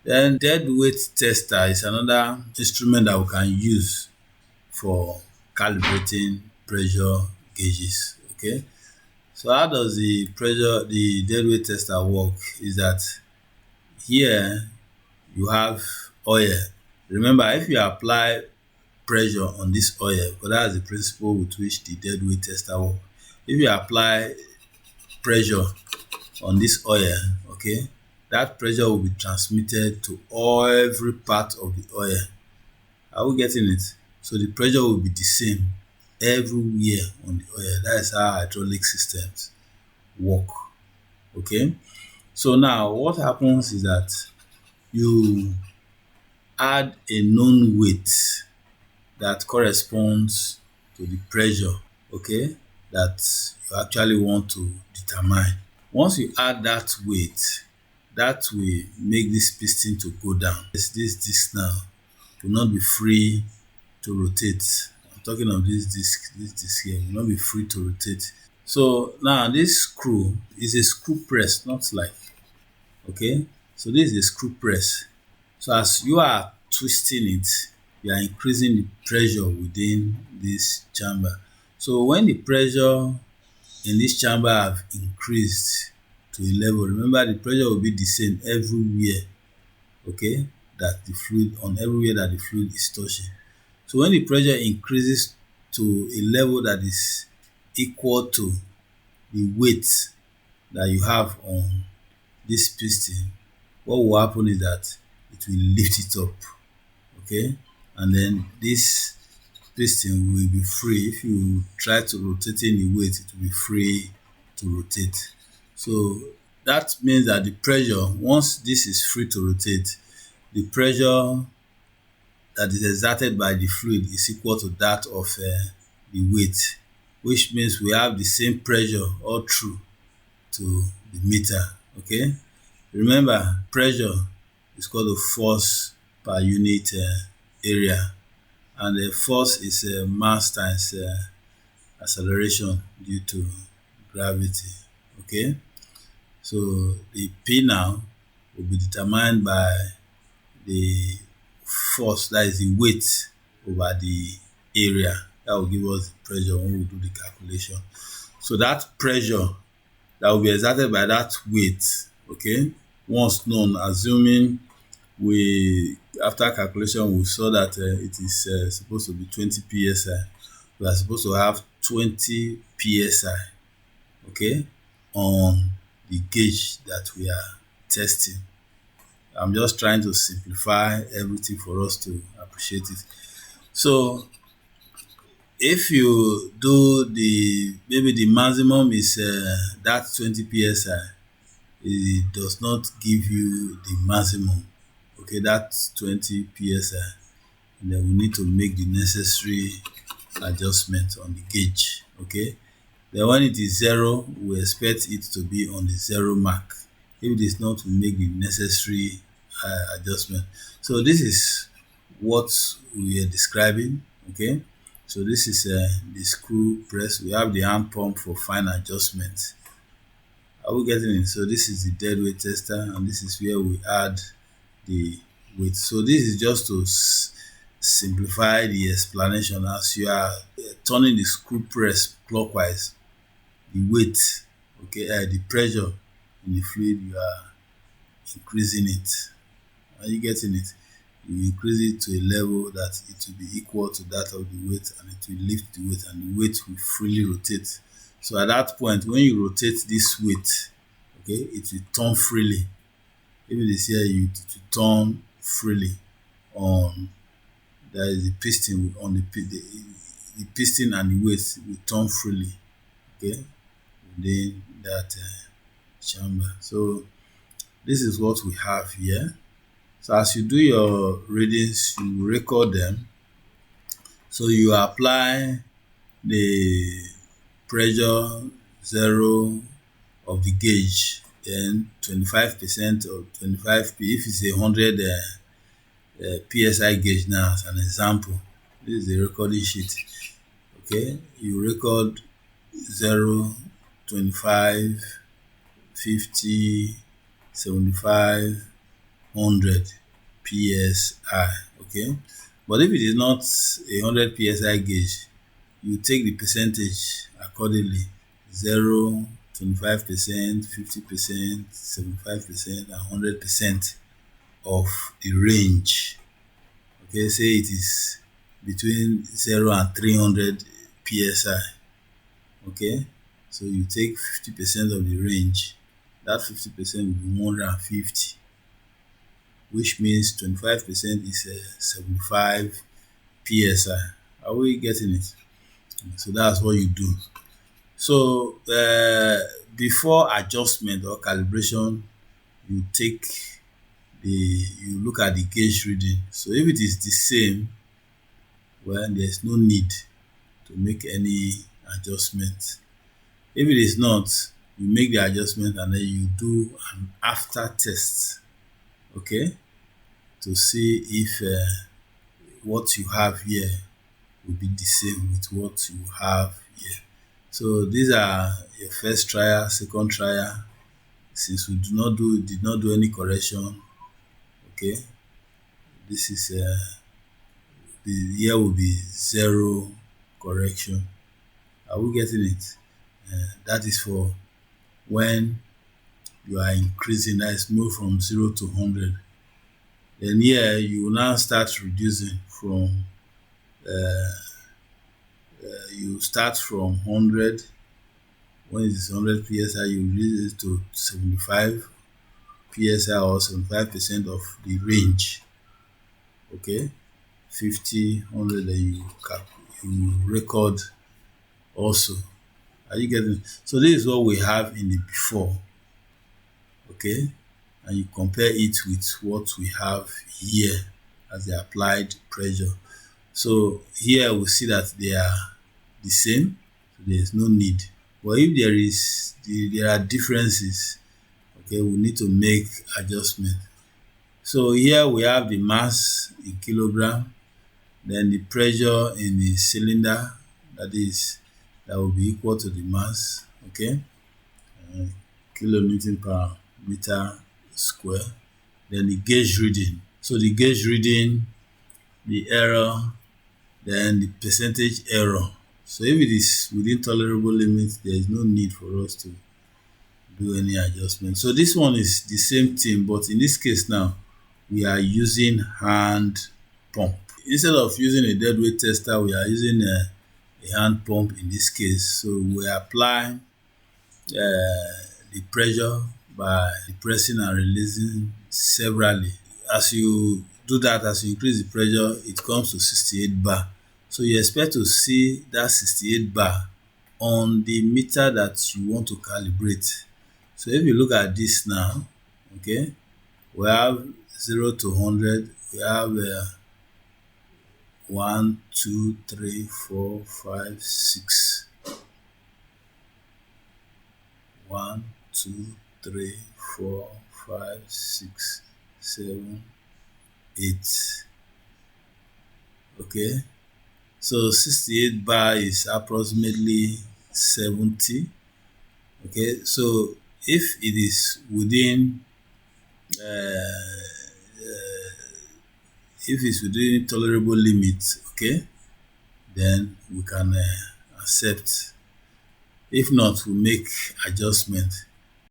Then dead weight tester is another instrument that we can use for calibrating pressure gauges. Okay. So how does the dead weight tester work is that here you have oil. Remember, if you apply pressure on this oil, because that's the principle with which the dead weight tester works. If you apply pressure on this oil, okay, that pressure will be transmitted to every part of the oil. Are we getting it? So the pressure will be the same everywhere on the oil. That is how hydraulic systems work. Okay. So now what happens is that you add a known weight that corresponds to the pressure, okay, that you actually want to determine. Once you add that weight, that will make this piston to go down. This disc now will not be free to rotate. I'm talking of this disc here will not be free to rotate. So now this screw is a screw press, not like, okay. So this is a screw press. So as you are twisting it, you are increasing the pressure within this chamber. So when the pressure in this chamber have increased to a level, remember the pressure will be the same everywhere, okay, that the fluid on everywhere that the fluid is touching. So when the pressure increases to a level that is equal to the weight that you have on this piston, what will happen is that it will lift it up, okay, and then this piston will be free. If you try to rotate in the weight, it will be free to rotate. So that means that the pressure, once this is free to rotate, the pressure that is exerted by the fluid is equal to that of the weight, which means we have the same pressure all through to the meter. Okay. Remember, pressure is called the force per unit area, and the force is mass times acceleration due to gravity. Okay. So the P now will be determined by the force, that is the weight over the area. That will give us the pressure when we do the calculation. So that pressure that will be exerted by that weight, okay, once known, assuming we, after calculation, we saw that it is supposed to be 20 psi. We are supposed to have 20 psi, okay, on the gauge that we are testing. I'm just trying to simplify everything for us to appreciate it. So if you do maybe the maximum is that 20 psi, it does not give you the maximum, okay, that's 20 psi, and then we need to make the necessary adjustment on the gauge, okay. Then when it is 0, we expect it to be on the 0 mark. If it is not, we make the necessary adjustment. So this is what we are describing, okay. So this is the screw press. We have the hand pump for fine adjustment. Are we getting it? So this is the dead weight tester, and this is where we add the weight. So this is just to simplify the explanation. As you are turning the screw press clockwise, the weight, okay, the pressure in the fluid, you are increasing it. Are you getting it? You increase it to a level that it will be equal to that of the weight, and it will lift the weight, and the weight will freely rotate. So at that point, when you rotate this weight, okay, it will turn freely. If it is here, it will turn freely on, there is the piston on the piston, and the weight will turn freely, okay, within that chamber. So this is what we have here. So as you do your readings, you record them. So you apply the pressure 0 of the gauge, then 25% or 25 p. If it's a 100 psi gauge now, as an example, this is the recording sheet. Okay, you record 0, 25, 50, 75, 100 psi. Okay, but if it is not a 100 psi gauge, you take the percentage accordingly: 0, 25%, 50%, 75%, and 100% of the range. Okay, say it is between 0 and 300 psi. Okay, so you take 50% of the range. That 50% will be 150, which means 25% is 75 psi. Are we getting it? So that's what you do. So before adjustment or calibration, you take you look at the gauge reading. So if it is the same, well, there's no need to make any adjustment. If it is not, you make the adjustment and then you do an after test, okay, to see if what you have here will be the same with what you have here. So these are your first trial, second trial. Since we did not do any correction, okay, this is the year will be 0 correction. Are we getting it? That is for when you are increasing, that is move from 0 to 100. Then here you will now start reducing from you start from 100. When it is 100 psi, you reduce it to 75 psi or 75% of the range. Okay, 50, 100, then you record also. Are you getting it? So this is what we have in the before. Okay, and you compare it with what we have here as the applied pressure. So here we see that they are the same, so there is no need. But if there are differences, okay, we need to make adjustment. So here we have the mass in kilogram, then the pressure in the cylinder, that will be equal to the mass, okay, kilonewton per meter square. Then the gauge reading. So the gauge reading, the error, then the percentage error. So if it is within tolerable limits, there is no need for us to do any adjustment. So this one is the same thing, but in this case now, we are using hand pump. Instead of using a deadweight tester, we are using a hand pump in this case. So we apply the pressure by pressing and releasing severally. As you do that, as you increase the pressure, it comes to 68 bar. So you expect to see that 68 bar on the meter that you want to calibrate. So if you look at this now, okay, we have 0 to 100, we have 1, 2, 3, 4, 5, 6. 1, 2, 3, 4, 5, 6, 7, 8. Okay, so 68 bar is approximately 70. Okay, so if it is within tolerable limits, okay, then we can accept. If not, we make adjustment.